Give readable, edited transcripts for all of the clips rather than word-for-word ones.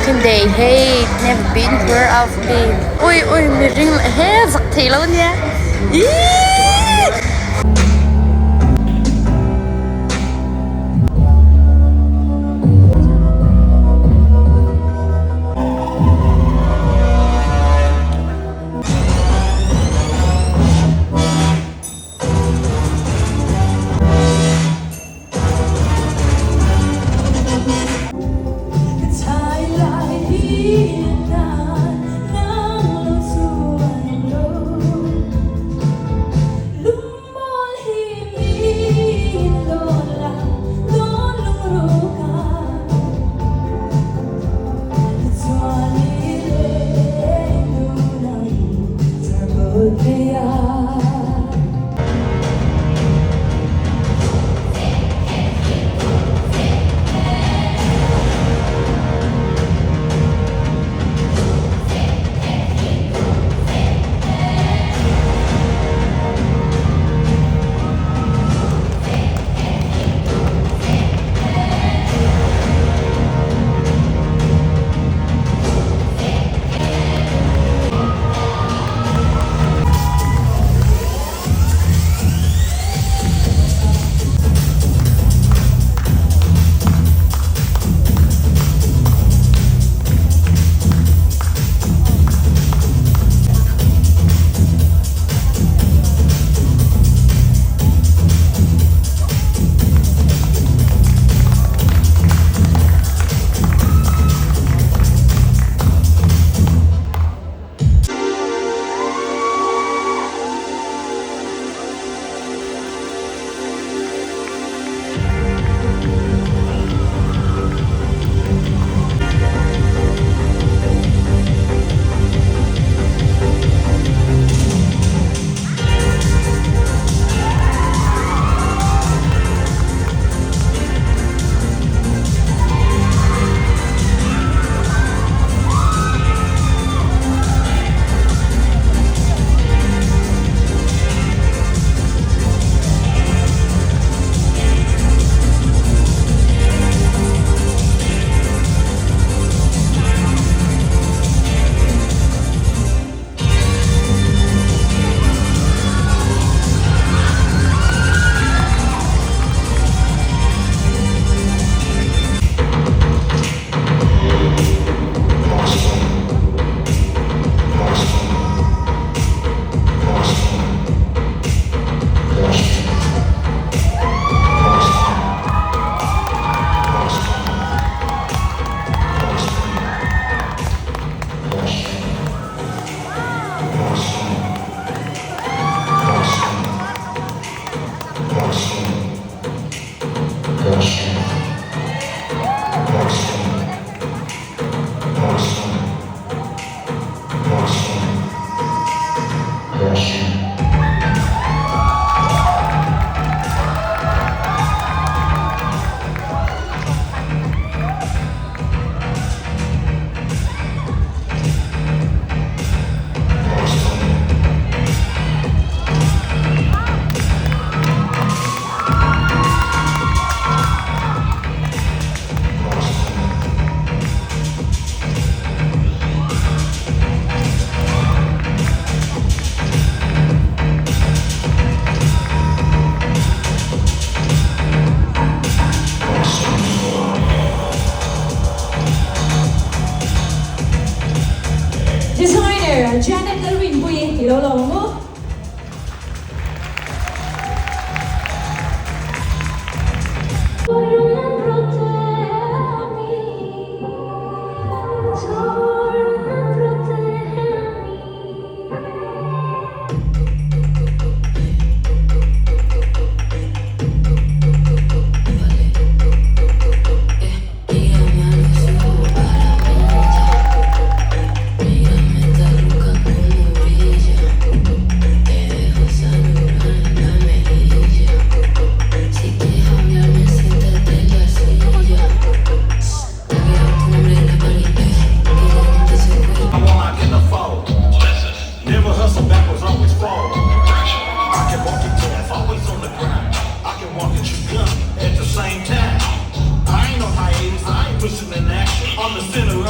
can they hate never been where I've been อุ้ยมีริงเฮ้สักทีแล้วเนี่ยอี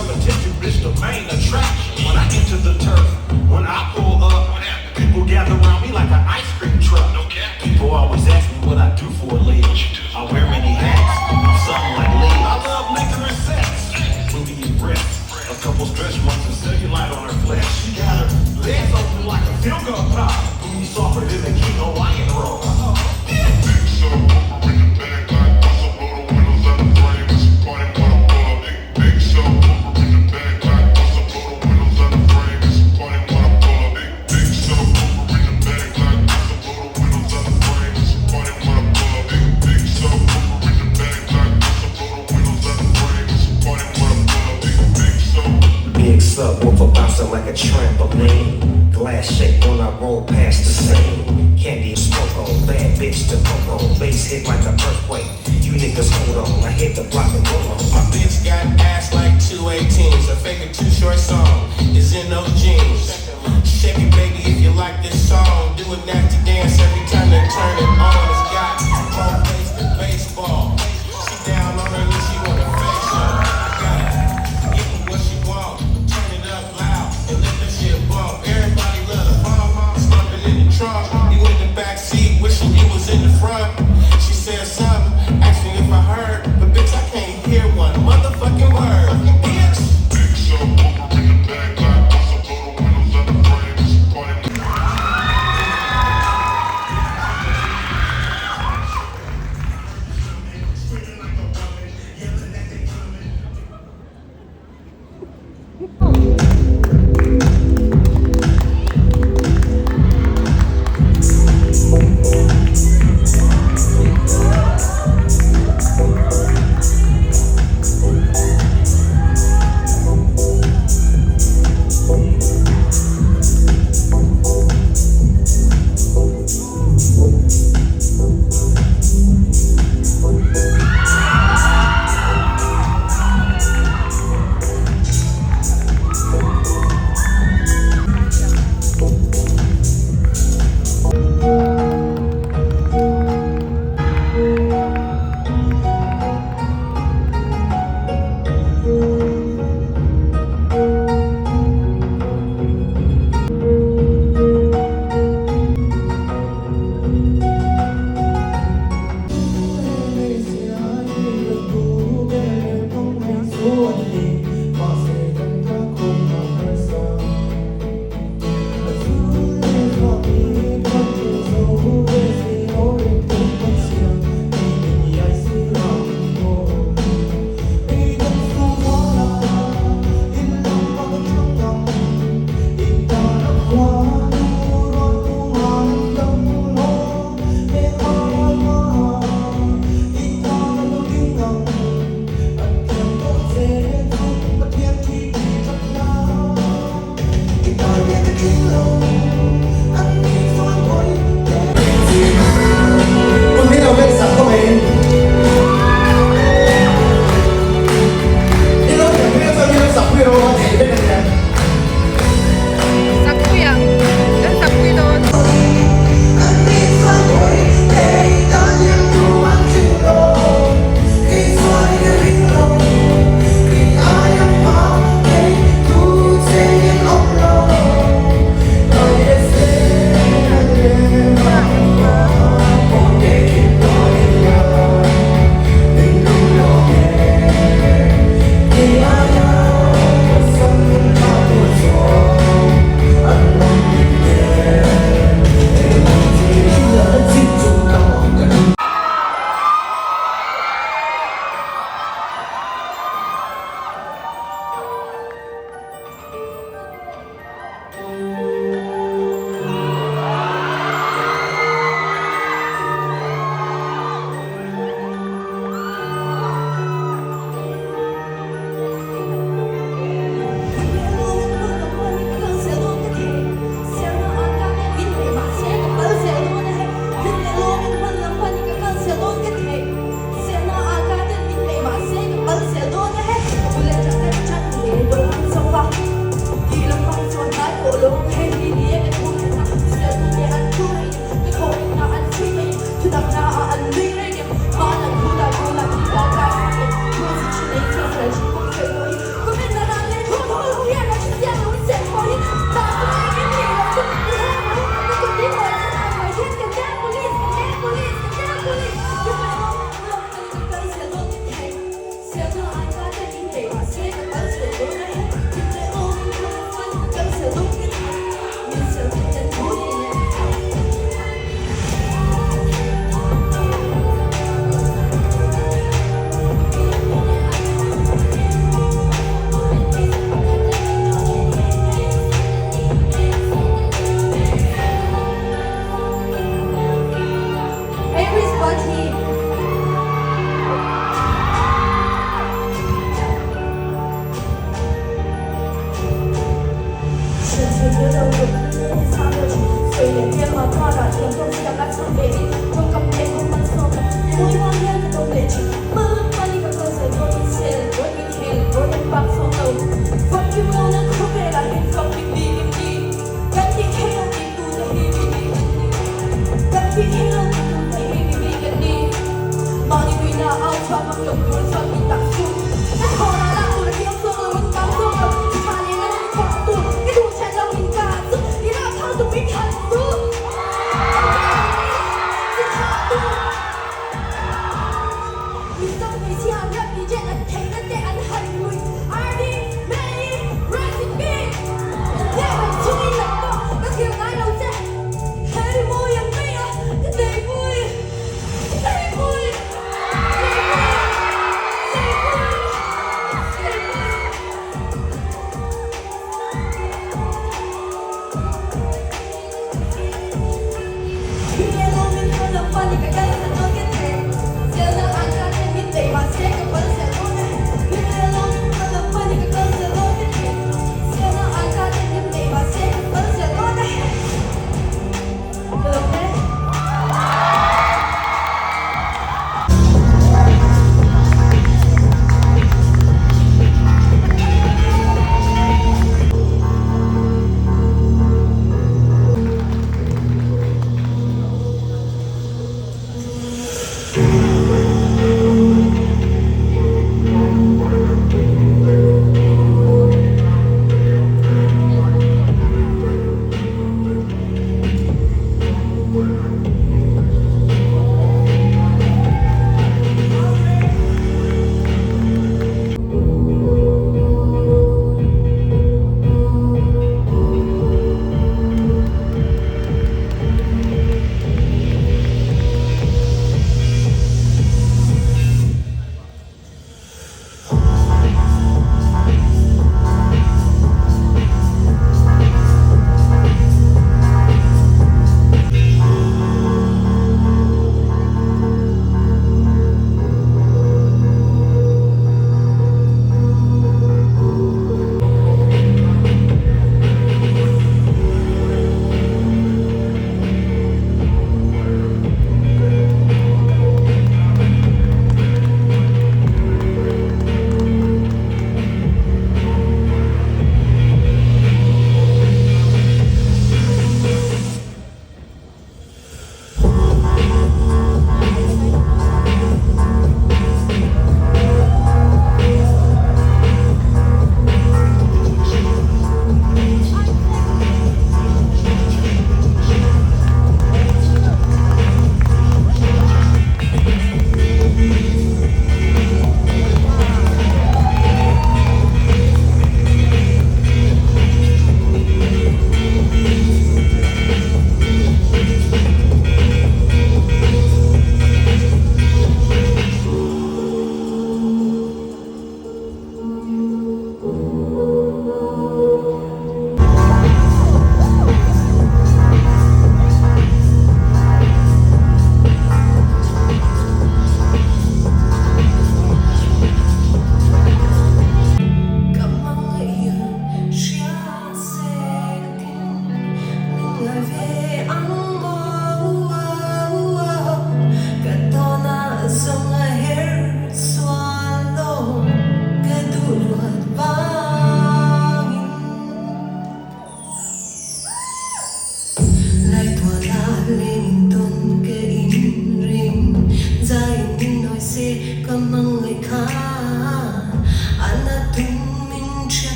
of attention, bitch, the main attraction. When I enter the turf, when I pull up, people gather around me like an ice cream truck. People always ask me what I do for a living. I wear many hats, I'm something like Lee. I love liquor and sex, booty and breasts. A couple stretch marks and cellulite on her flesh. She got her legs open like a field gun pop. Booty softer than a king Hawaiian roll. Up with a bouncer like a trampoline. Glass shake when I roll past the scene. Candy and smoke on, bad bitch to poke on. Bass hit like an earthquake. You niggas hold on, I hit the block and roll on. My bitch got ass like 218s. A fake 2 short song is in those jeans. Shake it, baby, if you like this song. Do a nasty dance every time they turn it on. It's got more bass than baseball. She down on her knees, she want a face on. I got it, give her what she want. Everybody love the bomb, slumping in the trunk. You in the back seat, wishing you was in the front. She said something, asked me if I heard, but bitch, I can't hear one motherfucking word. Bitch. Big show, over in the bag, like what's up, little windows on the frames. Party.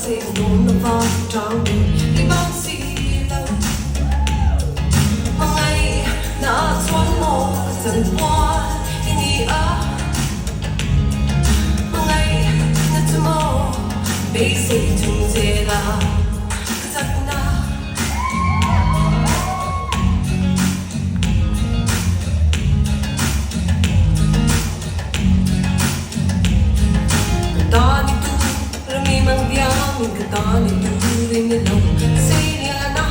sẽ nôn nó vào trong đi bác sĩ lâu mà ngày đã xoắn một dần qua ini mà ngày nó chưa mơ bây giờ chúng sẽ là giấc na Tani tu, rami mang diamin ka tani tu, rin na lang say niya na.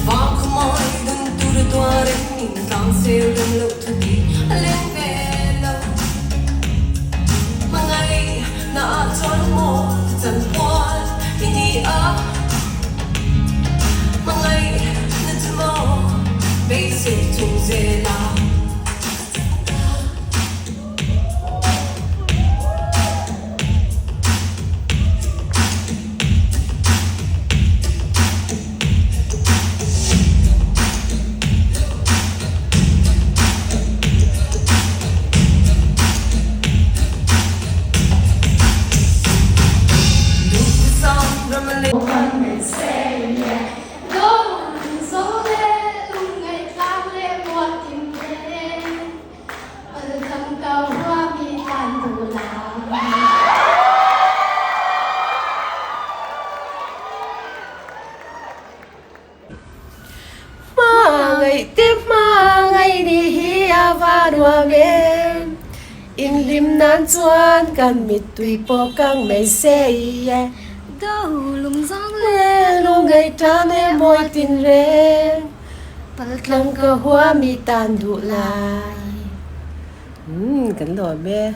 Vang kumoy dun turu tuarin, inang sir dun lo tu di alin velo. Mangay na aton mo, tan puan, hindi Mangay na tumo, basic tung zela. Ngày tiếp mà ngày đi hi và đua game in lim nan chuan kan mit tui po kang mai se ye đâu lùng giang le lu ngai ta ne moi tin re tlang ka hua mi tan du lai kan lo me